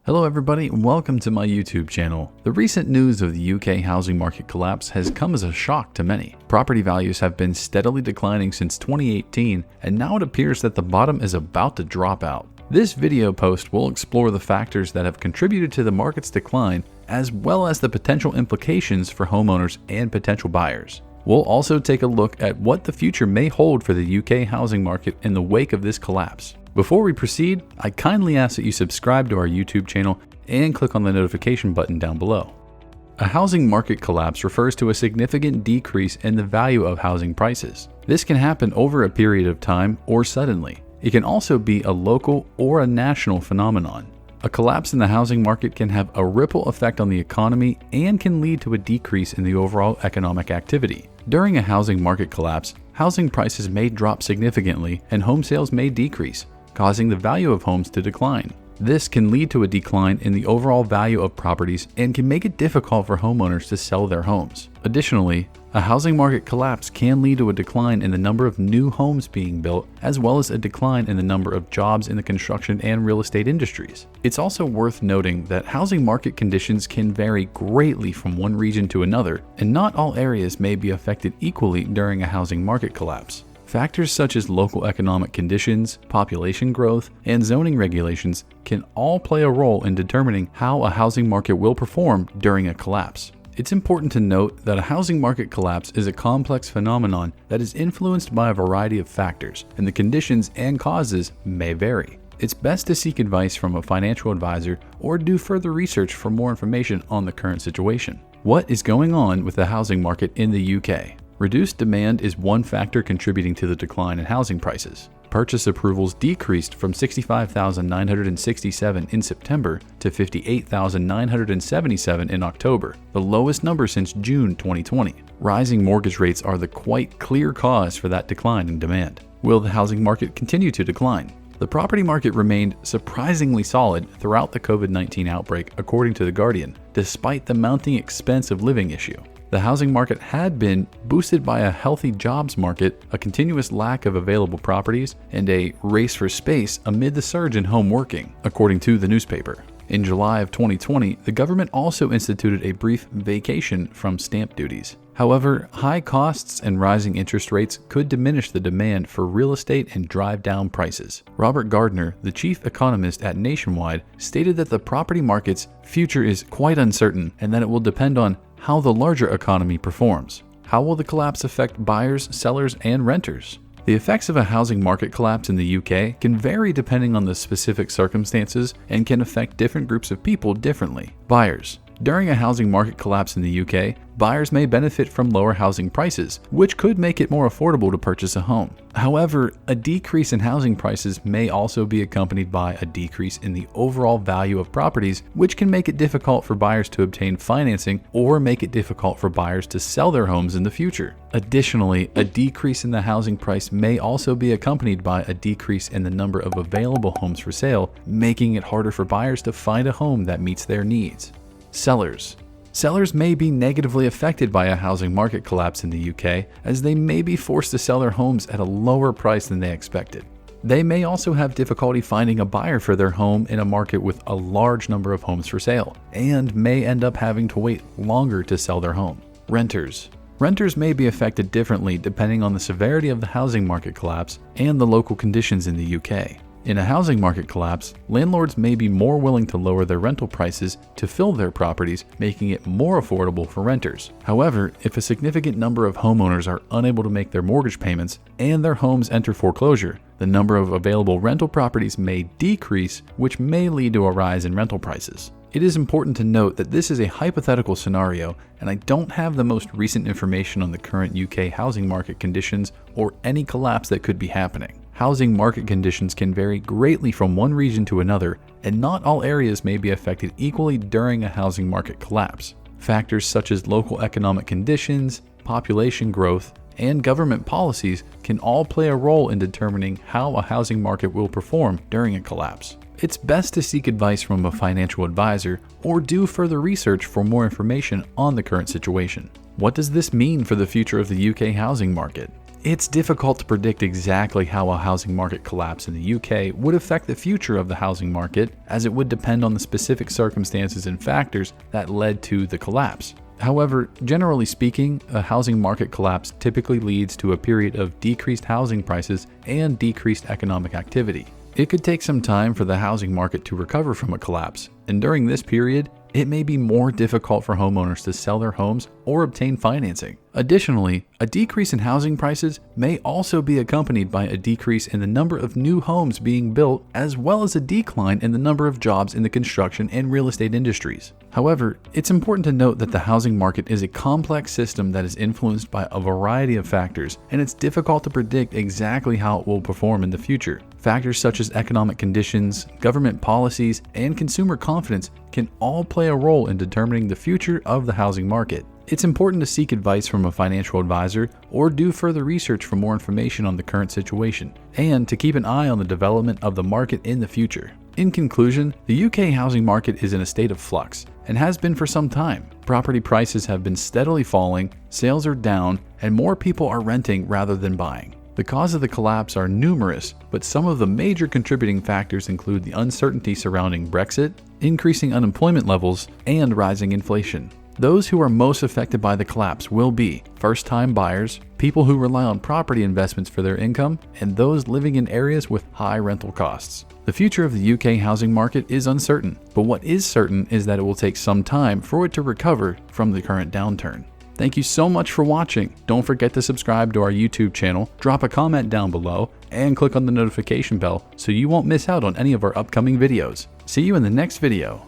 Hello everybody and welcome to my YouTube channel. The recent news of the UK housing market collapse has come as a shock to many. Property values have been steadily declining since 2018 and now it appears that the bottom is about to drop out. This video post will explore the factors that have contributed to the market's decline as well as the potential implications for homeowners and potential buyers. We'll also take a look at what the future may hold for the UK housing market in the wake of this collapse. Before we proceed, I kindly ask that you subscribe to our YouTube channel and click on the notification button down below. A housing market collapse refers to a significant decrease in the value of housing prices. This can happen over a period of time or suddenly. It can also be a local or a national phenomenon. A collapse in the housing market can have a ripple effect on the economy and can lead to a decrease in the overall economic activity. During a housing market collapse, housing prices may drop significantly and home sales may decrease, causing the value of homes to decline. This can lead to a decline in the overall value of properties and can make it difficult for homeowners to sell their homes. Additionally, a housing market collapse can lead to a decline in the number of new homes being built, as well as a decline in the number of jobs in the construction and real estate industries. It's also worth noting that housing market conditions can vary greatly from one region to another, and not all areas may be affected equally during a housing market collapse. Factors such as local economic conditions, population growth, and zoning regulations can all play a role in determining how a housing market will perform during a collapse. It's important to note that a housing market collapse is a complex phenomenon that is influenced by a variety of factors, and the conditions and causes may vary. It's best to seek advice from a financial advisor or do further research for more information on the current situation. What is going on with the housing market in the UK? Reduced demand is one factor contributing to the decline in housing prices. Purchase approvals decreased from 65,967 in September to 58,977 in October, the lowest number since June 2020. Rising mortgage rates are the quite clear cause for that decline in demand. Will the housing market continue to decline? The property market remained surprisingly solid throughout the COVID-19 outbreak, according to The Guardian, despite the mounting expense of living issue. The housing market had been boosted by a healthy jobs market, a continuous lack of available properties, and a race for space amid the surge in home working, according to the newspaper. In July of 2020, the government also instituted a brief vacation from stamp duties. However, high costs and rising interest rates could diminish the demand for real estate and drive down prices. Robert Gardner, the chief economist at Nationwide, stated that the property market's future is quite uncertain and that it will depend on how the larger economy performs. How will the collapse affect buyers, sellers, and renters? The effects of a housing market collapse in the UK can vary depending on the specific circumstances and can affect different groups of people differently. Buyers. During a housing market collapse in the UK, buyers may benefit from lower housing prices, which could make it more affordable to purchase a home. However, a decrease in housing prices may also be accompanied by a decrease in the overall value of properties, which can make it difficult for buyers to obtain financing or make it difficult for buyers to sell their homes in the future. Additionally, a decrease in the housing price may also be accompanied by a decrease in the number of available homes for sale, making it harder for buyers to find a home that meets their needs. Sellers. Sellers may be negatively affected by a housing market collapse in the UK, as they may be forced to sell their homes at a lower price than they expected. They may also have difficulty finding a buyer for their home in a market with a large number of homes for sale, and may end up having to wait longer to sell their home. Renters. Renters may be affected differently depending on the severity of the housing market collapse and the local conditions in the UK. In a housing market collapse, landlords may be more willing to lower their rental prices to fill their properties, making it more affordable for renters. However, if a significant number of homeowners are unable to make their mortgage payments and their homes enter foreclosure, the number of available rental properties may decrease, which may lead to a rise in rental prices. It is important to note that this is a hypothetical scenario, and I don't have the most recent information on the current UK housing market conditions or any collapse that could be happening. Housing market conditions can vary greatly from one region to another, and not all areas may be affected equally during a housing market collapse. Factors such as local economic conditions, population growth, and government policies can all play a role in determining how a housing market will perform during a collapse. It's best to seek advice from a financial advisor or do further research for more information on the current situation. What does this mean for the future of the UK housing market? It's difficult to predict exactly how a housing market collapse in the UK would affect the future of the housing market, as it would depend on the specific circumstances and factors that led to the collapse. However, generally speaking, a housing market collapse typically leads to a period of decreased housing prices and decreased economic activity. It could take some time for the housing market to recover from a collapse, and during this period, it may be more difficult for homeowners to sell their homes or obtain financing. Additionally, a decrease in housing prices may also be accompanied by a decrease in the number of new homes being built, as well as a decline in the number of jobs in the construction and real estate industries. However, it's important to note that the housing market is a complex system that is influenced by a variety of factors, and it's difficult to predict exactly how it will perform in the future. Factors such as economic conditions, government policies, and consumer confidence can all play a role in determining the future of the housing market. It's important to seek advice from a financial advisor or do further research for more information on the current situation, and to keep an eye on the development of the market in the future. In conclusion, the UK housing market is in a state of flux and has been for some time. Property prices have been steadily falling, sales are down, and more people are renting rather than buying. The causes of the collapse are numerous, but some of the major contributing factors include the uncertainty surrounding Brexit, increasing unemployment levels, and rising inflation. Those who are most affected by the collapse will be first-time buyers, people who rely on property investments for their income, and those living in areas with high rental costs. The future of the UK housing market is uncertain, but what is certain is that it will take some time for it to recover from the current downturn. Thank you so much for watching. Don't forget to subscribe to our YouTube channel, drop a comment down below, and click on the notification bell so you won't miss out on any of our upcoming videos. See you in the next video.